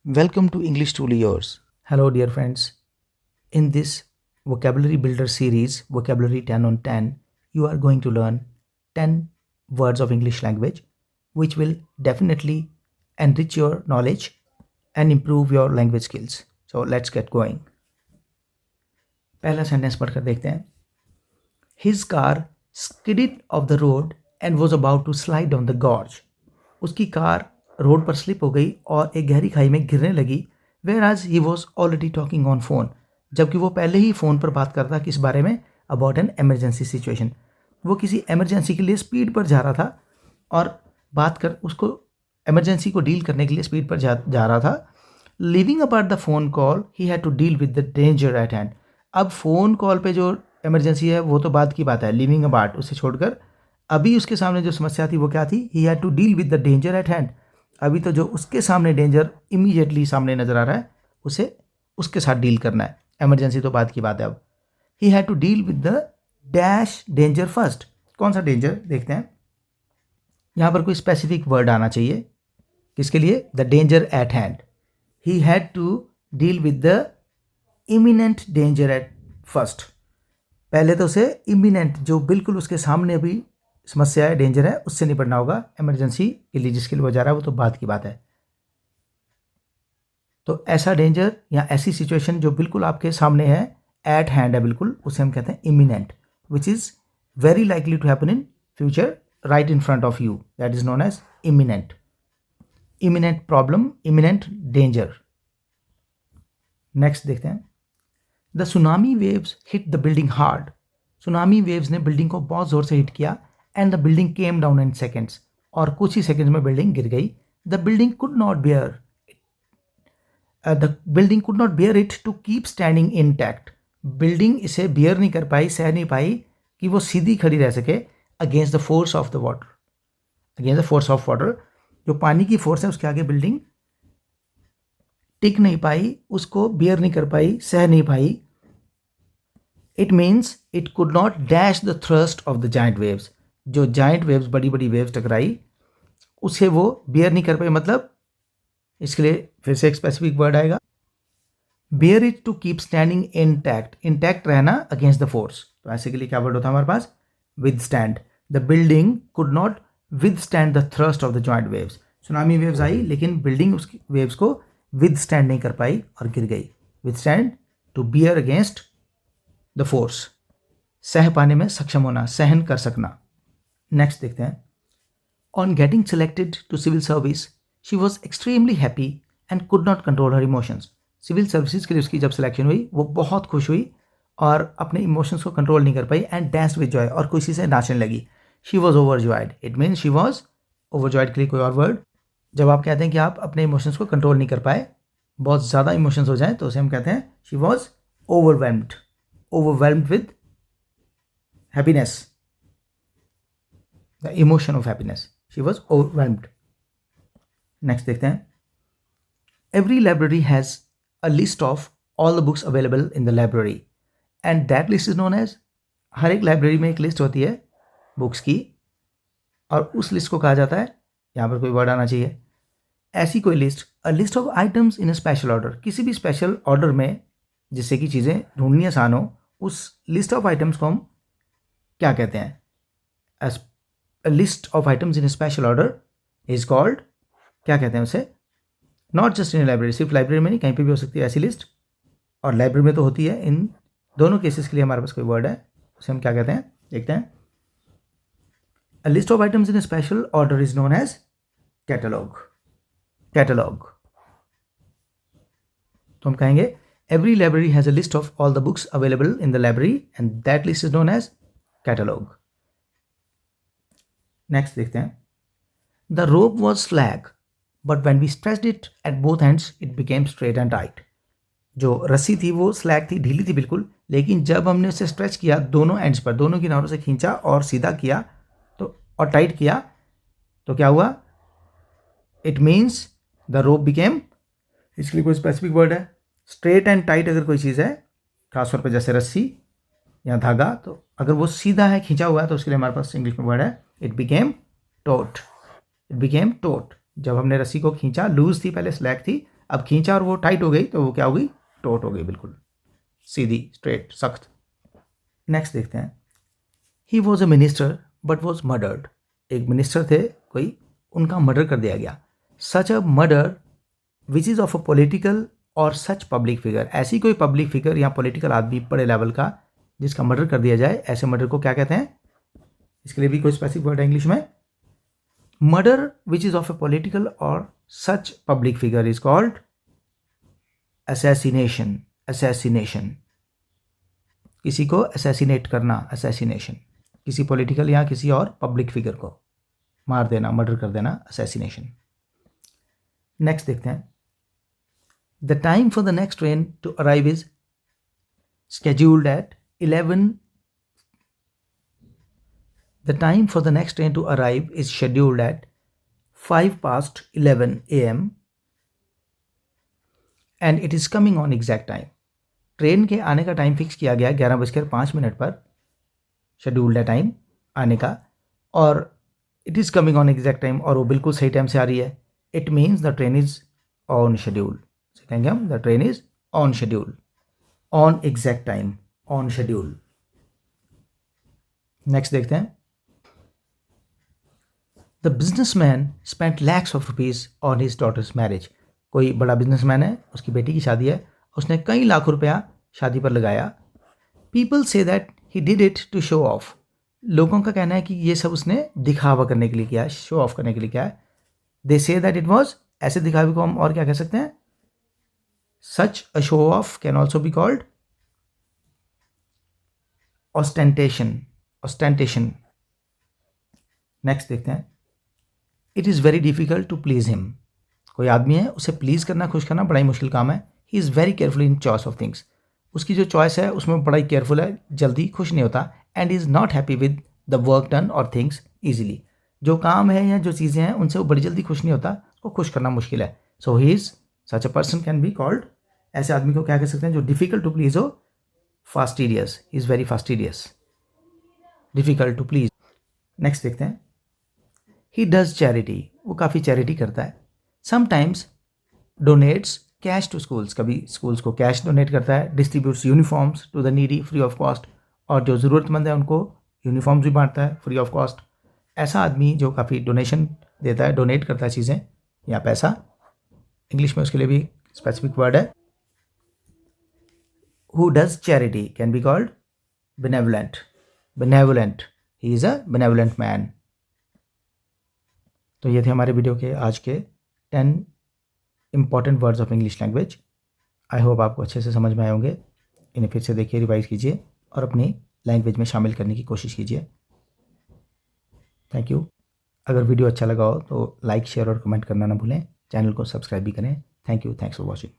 Welcome to English Truly Yours. Hello, dear friends. In this vocabulary builder series, Vocabulary 10 on 10, you are going to learn 10 words of English language, which will definitely enrich your knowledge and improve your language skills. So, let's get going. पहला sentence पढ़कर देखते हैं. His car skidded off the road and was about to slide down the gorge. उसकी car road पर slip हो गई और एक गहरी खाई में गिरने लगी. वेयर आज he was already talking on phone, जबकि वो पहले ही फ़ोन पर बात करता किस बारे में, अबाउट एन एमरजेंसी सिचुएशन. वो किसी एमरजेंसी के लिए स्पीड पर जा रहा था और बात कर उसको एमरजेंसी को डील करने के लिए स्पीड पर जा रहा था. Leaving about the phone call he had to deal with the danger at hand. अब फ़ोन कॉल पे जो इमरजेंसी है वो तो बाद की बात है, लिविंग अबाउट उसे छोड़कर अभी उसके सामने जो समस्या थी वो क्या थी, he had to deal with the danger at hand. अभी तो जो उसके सामने डेंजर इमीडिएटली सामने नज़र आ रहा है उसे उसके साथ डील करना है, एमरजेंसी तो बात की बात है. अब he had to deal with the dash danger first. कौन सा डेंजर देखते हैं. यहाँ पर कोई स्पेसिफिक वर्ड आना चाहिए किसके लिए, the danger at hand. He had to deal with the imminent danger at first. पहले तो उसे इमिनेंट जो बिल्कुल उसके सामने अभी समस्या है, डेंजर है, उससे निपटना होगा. एमरजेंसी के लिए जिसके लिए वो जा रहा है वो तो बात की बात है. तो ऐसा डेंजर या ऐसी सिचुएशन जो बिल्कुल आपके सामने है, एट हैंड है बिल्कुल, उसे हम कहते हैं imminent, which is very likely to happen in future right in front of you. That is known as imminent. Imminent problem, imminent danger. Next देखते हैं. The tsunami waves hit the building hard. Tsunami waves ने building को बहुत ज़ोर से hit किया. And the building came down in seconds. और कुछ ही सेकेंड्स में बिल्डिंग गिर गई. The building could not bear it to keep standing intact. Building इसे बियर नहीं कर पाई, सह नहीं पाई कि वो सीधी खड़ी रह सके against the force of the water. Against the force of water, जो पानी की फोर्स है उसके आगे बिल्डिंग टिक नहीं पाई, उसको बियर नहीं कर पाई, सह नहीं पाई. It means it could not dash the thrust of the giant waves. जो जाइंट वेव्स, बड़ी बड़ी वेव्स टकराई, उसे वो बियर नहीं कर पाई. मतलब इसके लिए फिर से एक स्पेसिफिक वर्ड आएगा, bear it to keep standing intact. Intact रहना अगेंस्ट द फोर्स. तो ऐसे के लिए क्या वर्ड होता है हमारे पास, withstand. The building could not withstand the thrust of the joint waves. Tsunami waves आई लेकिन बिल्डिंग उसकी वेव्स को विद स्टैंड नहीं कर पाई और गिर गई. Withstand, to bear against the force, सह पाने में सक्षम होना, सहन कर सकना. नेक्स्ट देखते हैं. On getting selected to civil service she was extremely happy and could not control her emotions. Civil services के लिए उसकी जब सिलेक्शन हुई वो बहुत खुश हुई और अपने इमोशंस को कंट्रोल नहीं कर पाई. एंड डांस विद जॉय, और खुशी से नाचने लगी. She was overjoyed. It means she was overjoyed के लिए कोई और वर्ड, जब आप कहते हैं कि आप अपने इमोशंस को कंट्रोल नहीं कर पाए, बहुत ज़्यादा इमोशंस हो जाएं, तो उसे हम कहते हैं she was overwhelmed. Overwhelmed with happiness, the emotion of happiness. She was overwhelmed. Next देखते हैं. Every library has a list of all the books available in the library and that list is known as. हर एक library में एक list होती है books की और उस लिस्ट को कहा जाता है, यहाँ पर कोई वर्ड आना चाहिए, ऐसी कोई list, a list of items in a special order. किसी भी स्पेशल ऑर्डर में जिससे कि चीज़ें ढूंढनी आसान हो, उस लिस्ट ऑफ आइटम्स को हम क्या कहते हैं, a list of items in special order is called, क्या कहते हैं उसे, नॉट जस्ट इन लाइब्रेरी. सिर्फ लाइब्रेरी में नहीं, कहीं पे भी हो सकती है ऐसी लिस्ट, और लाइब्रेरी में तो होती है. इन दोनों केसेस के लिए हमारे पास कोई वर्ड है, उसे हम क्या कहते हैं देखते हैं. A list of items in special order is known as catalogue. Catalogue. तो हम कहेंगे every library has a list of all the books available in the library and that list is known as catalogue. Next देखते हैं. The rope was slack but when we stretched it at both hands it became straight and tight. जो रस्सी थी वो slag थी, ढीली थी बिल्कुल, लेकिन जब हमने उसे स्ट्रेच किया दोनों एंड्स पर, दोनों किनारों से खींचा और सीधा किया तो, और टाइट किया, तो क्या हुआ, it means the rope became. इसके लिए कोई स्पेसिफिक वर्ड है. स्ट्रेट एंड टाइट अगर कोई चीज़ है, खासतौर पर जैसे रस्सी या धागा, तो अगर वो सीधा है, खींचा हुआ है, तो उसके लिए हमारे पास इंग्लिश में वर्ड है, it became taut. It became taut. जब हमने रस्सी को खींचा, लूज थी पहले, स्लैग थी, अब खींचा और वो टाइट हो गई तो वो क्या हो गई, टोट हो गई, बिल्कुल सीधी, स्ट्रेट, सख्त। नेक्स्ट देखते हैं, he was a minister but was murdered. एक मिनिस्टर थे कोई, उनका मर्डर कर दिया गया। Such a murder which is of a political or such public figure, ऐसी कोई पब्लिक फिगर या पॉलिटिकल आदमी बड़े लेवल का जिसका मर्डर कर दिया जाए, ऐसे मर्डर को क्या कहते हैं? इसके लिए भी कोई स्पेसिफिक वर्ड है इंग्लिश में? Murder which is of a political or such public figure is called assassination. Assassination, किसी को असैसिनेट करना, असैसिनेशन, किसी पॉलिटिकल या किसी और पब्लिक फिगर को मार देना, मर्डर कर देना, असैसिनेशन। नेक्स्ट देखते हैं, the time for the next train to arrive is scheduled at 11. The time for the next train to arrive is scheduled at 11 a.m. and it is coming on exact time. Train के आने का time fix किया गया 11:05 पर, scheduled है time आने का, और it is coming on exact time, और वो बिल्कुल सही टाइम से आ रही है। It means the train is on schedule. कहेंगे हम the train is on schedule, on exact time, on schedule. Next देखते हैं, the businessman spent lakhs of rupees on his daughter's marriage. कोई बड़ा बिजनेसमैन है, उसकी बेटी की शादी है, उसने कई लाख रुपया शादी पर लगाया। People say that he did it to show off. लोगों का कहना है कि ये सब उसने दिखावा करने के लिए किया, शो ऑफ करने के लिए किया है। दे से दैट इट वॉज, ऐसे दिखावे को हम और क्या कह सकते हैं? Such a show of can also be called ostentation. Ostentation. Next देखते हैं, it is very difficult to please him. कोई आदमी है, उसे प्लीज़ करना, खुश करना बड़ा ही मुश्किल काम है। ही is very careful in choice of things. उसकी जो चॉइस है उसमें बड़ा ही केयरफुल है, जल्दी खुश नहीं होता। And is not happy with the work done और थिंग्स ईजिली। जो काम है या जो चीज़ें हैं उनसे वो बड़ी जल्दी खुश नहीं होता, उसको खुश करना मुश्किल है। So he is such a person can be called, ऐसे आदमी को क्या कह सकते हैं जो डिफिकल्ट टू प्लीज हो? Fastidious. He is very fastidious, difficult to please. Next देखते हैं, ही डज चैरिटी। वो काफ़ी चैरिटी करता है। Sometimes donates cash to schools. कभी स्कूल्स को कैश डोनेट करता है। Distributes uniforms to the needy free of cost. और जो ज़रूरतमंद है उनको यूनिफॉर्म्स भी बांटता है फ्री ऑफ कॉस्ट। ऐसा आदमी जो काफ़ी डोनेशन देता है, डोनेट करता है चीज़ें या पैसा, इंग्लिश में उसके लिए भी स्पेसिफिक वर्ड है। Who does charity can be called benevolent. benevolent, he is a benevolent man. तो ये थे हमारे वीडियो के आज के 10 important words of English language. I hope आपको अच्छे से समझ में आए होंगे। इन्हें फिर से देखिए, रिवाइज कीजिए और अपनी लैंग्वेज में शामिल करने की कोशिश कीजिए। Thank you. अगर वीडियो अच्छा लगा हो तो लाइक, शेयर और कमेंट करना ना भूलें। चैनल को सब्सक्राइब भी करें। Thank you, thanks for watching.